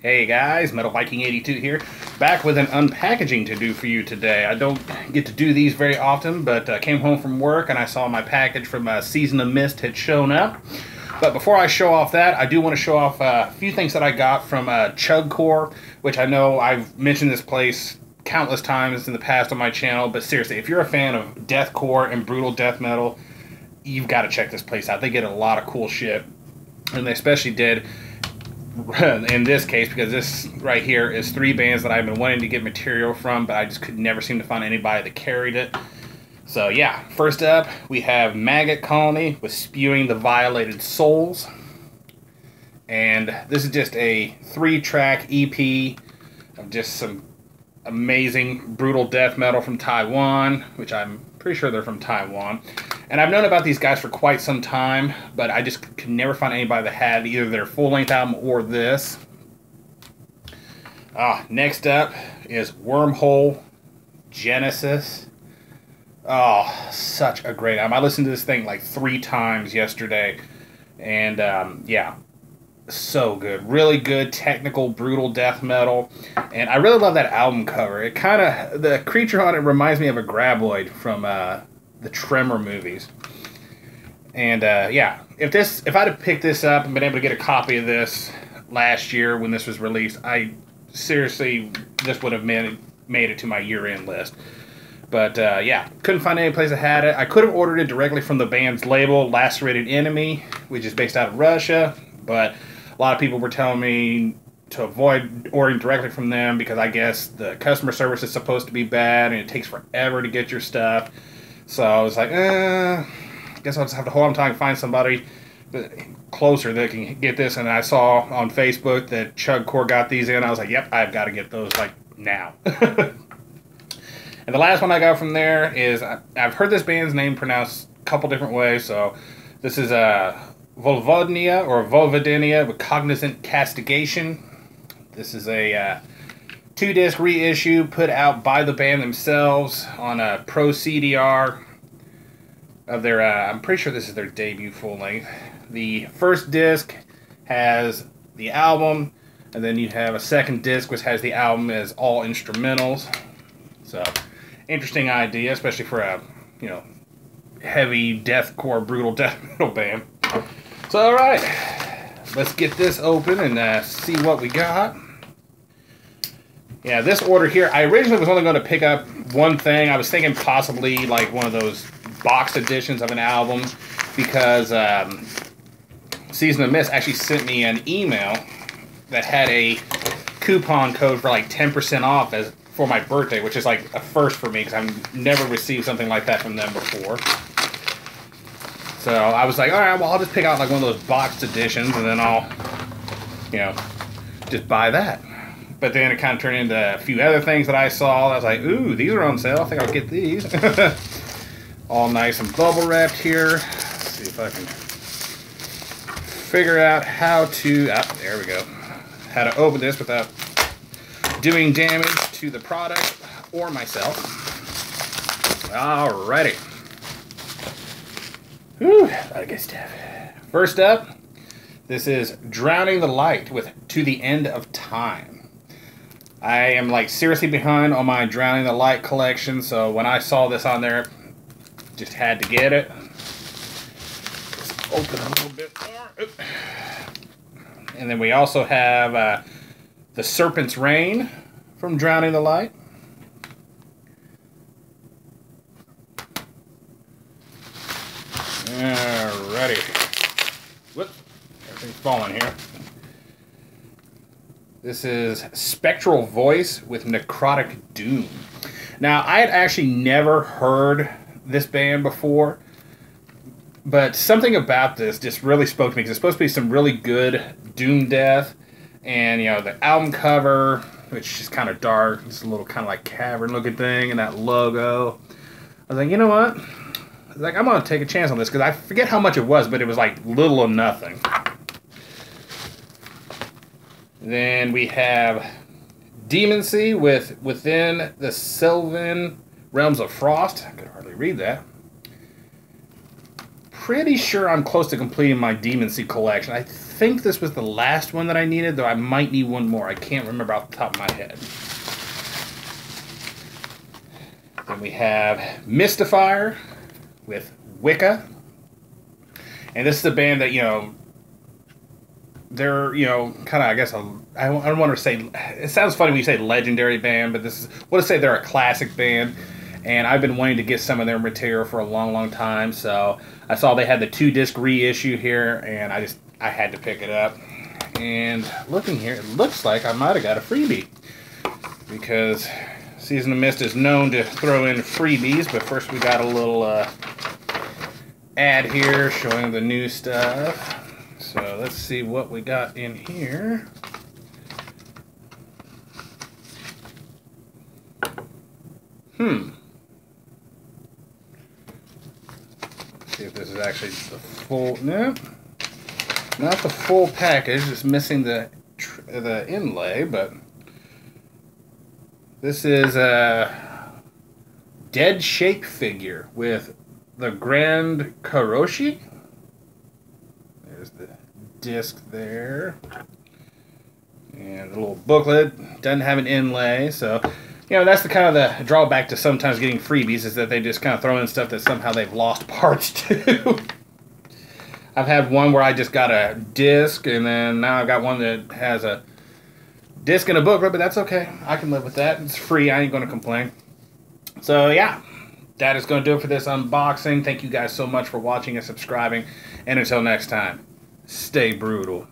Hey guys, Metal Viking 82 here, back with an unpackaging to do for you today. I don't get to do these very often, but I came home from work and I saw my package from Season of Mist had shown up. But before I show off that, I do want to show off a few things that I got from Chugcore, which I know I've mentioned this place countless times in the past on my channel, but seriously, if you're a fan of deathcore and brutal death metal, you've got to check this place out. They get a lot of cool shit, and they especially did in this case, because this right here is 3 bands that I've been wanting to get material from, but I just could never seem to find anybody that carried it. So yeah, first up we have Maggot Colony with Spewing the Violated Souls, and this is just a 3-track EP of just some amazing brutal death metal from Taiwan, which I'm pretty sure they're from Taiwan. And I've known about these guys for quite some time, but I just could never find anybody that had either their full-length album or this. Next up is Wormhole Genesis. Oh, such a great album. I listened to this thing like 3 times yesterday, and yeah, so good. Really good, technical, brutal death metal. And I really love that album cover. It kind of, the creature on it reminds me of a graboid from the Tremor movies. And yeah, if I'd have picked this up and been able to get a copy of this last year when this was released, I seriously, this would have made it to my year-end list. But yeah, couldn't find any place that had it. I could have ordered it directly from the band's label, Lacerated Enemy, which is based out of Russia, but a lot of people were telling me to avoid ordering directly from them because I guess the customer service is supposed to be bad and it takes forever to get your stuff. So I was like, I guess I'll just have to hold on tight and find somebody closer that can get this. And I saw on Facebook that Chugcore got these in. I was like, yep, I've got to get those like now. And the last one I got from there is, I've heard this band's name pronounced a couple different ways. So this is Vulvodynia or Vulvodynia with Cognizant Castigation. This is a 2-disc reissue put out by the band themselves on a Pro CDR of their, I'm pretty sure this is their debut full length. The first disc has the album, and then you have a second disc which has the album as all instrumentals. So, interesting idea, especially for a, you know, heavy deathcore, brutal death metal band. So, alright, let's get this open and see what we got. Yeah, this order here, I originally was only going to pick up one thing. I was thinking possibly like one of those boxed editions of an album, because Season of Mist actually sent me an email that had a coupon code for like 10% off for my birthday, which is like a first for me because I've never received something like that from them before. So I was like, alright, well, I'll just pick out like one of those boxed editions and then I'll, you know, just buy that. But then it kind of turned into a few other things that I saw. I was like, ooh, these are on sale. I think I'll get these. All nice and bubble wrapped here. Let's see if I can figure out how to, there we go, how to open this without doing damage to the product or myself. Alrighty. Whew, a lot of good stuff. First up, this is Drowning the Light with To the End of Time. I am like seriously behind on my Drowning the Light collection, so when I saw this on there, just had to get it. Let's open a little bit more. And then we also have The Serpent's Reign from Drowning the Light. Alrighty. Whoop, everything's falling here. This is Spectral Voice with Necrotic Doom. Now, I had actually never heard this band before, but something about this just really spoke to me, because it's supposed to be some really good doom death, and, you know, the album cover, which is kind of dark, it's a little kind of like cavern looking thing, and that logo. I was like, you know what? I was like, I'm going to take a chance on this, because I forget how much it was, but it was like little or nothing. Then we have Demoncy with Within the Sylvan Realms of Frost. I could hardly read that. pretty sure I'm close to completing my Demoncy collection. I think this was the last one that I needed, though I might need one more. I can't remember off the top of my head. Then we have Mystifier with Wicca. And this is a band that, you know, they're, you know, kind of, I guess, I don't want to say, it sounds funny when you say legendary band, but this is, I want to say they're a classic band. And I've been wanting to get some of their material for a long, long time. So I saw they had the 2-disc reissue here, and I had to pick it up. And looking here, it looks like I might have got a freebie, because Season of Mist is known to throw in freebies. But first we got a little ad here showing the new stuff. So let's see what we got in here. See if this is actually the full. No, not the full package. It's missing the inlay, but this is a dead shake figure with the Grand Karoshi. There's the disc there, and the little booklet doesn't have an inlay, so. You know, that's the kind of the drawback to sometimes getting freebies, is that they just kind of throw in stuff that somehow they've lost parts to. I've had one where I just got a disc, and then now I've got one that has a disc and a booklet, but that's okay. I can live with that. It's free. I ain't going to complain. So, yeah, that is going to do it for this unboxing. Thank you guys so much for watching and subscribing. And until next time, stay brutal.